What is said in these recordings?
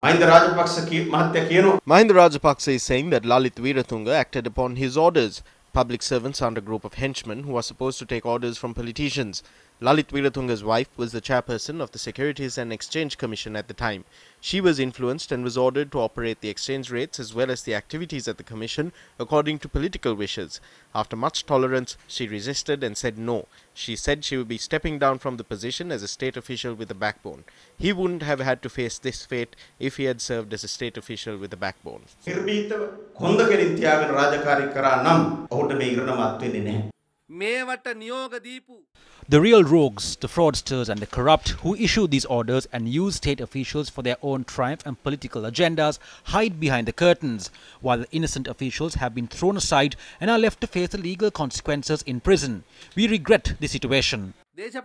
Mahinda Rajapaksa is saying that Lalit Veeratunga acted upon his orders. Public servants aren't a group of henchmen who are supposed to take orders from politicians. Lalit Veeratunga's wife was the chairperson of the Securities and Exchange Commission at the time. She was influenced and was ordered to operate the exchange rates as well as the activities at the commission according to political wishes. After much tolerance, she resisted and said no. She said she would be stepping down from the position as a state official with a backbone. He wouldn't have had to face this fate if he had served as a state official with a backbone. The real rogues, the fraudsters and the corrupt who issue these orders and use state officials for their own triumph and political agendas hide behind the curtains, while the innocent officials have been thrown aside and are left to face the legal consequences in prison. We regret the situation. This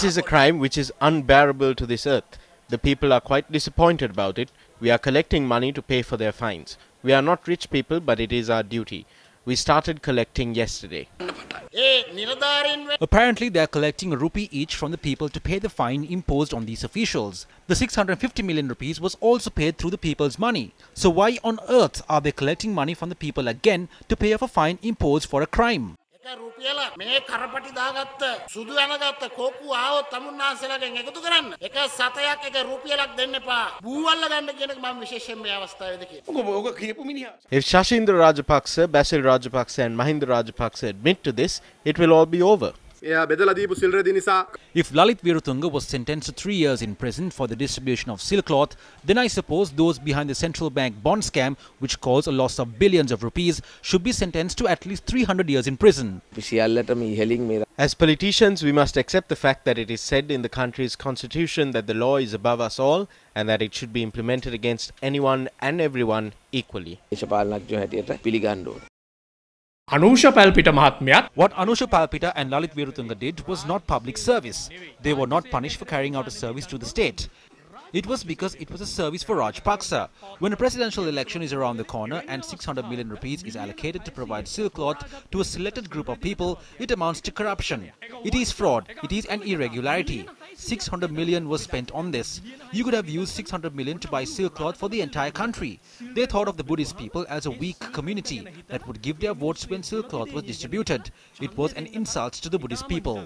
is a crime which is unbearable to this earth. The people are quite disappointed about it. We are collecting money to pay for their fines. We are not rich people, but it is our duty. We started collecting yesterday. Apparently, they are collecting a rupee each from the people to pay the fine imposed on these officials. The 650 million rupees was also paid through the people's money. So why on earth are they collecting money from the people again to pay off a fine imposed for a crime? If Shashindra Rajapaksa, Basil Rajapaksa and Mahinda Rajapaksa admit to this, it will all be over. If Lalit Veeratunga was sentenced to 3 years in prison for the distribution of SIL cloth, then I suppose those behind the central bank bond scam, which caused a loss of billions of rupees, should be sentenced to at least 300 years in prison. As politicians, we must accept the fact that it is said in the country's constitution that the law is above us all and that it should be implemented against anyone and everyone equally. What Anusha Palpita and Lalit Veeratunga did was not public service. They were not punished for carrying out a service to the state. It was because it was a service for Rajapaksa. When a presidential election is around the corner and 600 million rupees is allocated to provide silk cloth to a selected group of people, it amounts to corruption. It is fraud. It is an irregularity. 600 million was spent on this. You could have used 600 million to buy silk cloth for the entire country. They thought of the Buddhist people as a weak community that would give their votes when silk cloth was distributed. It was an insult to the Buddhist people.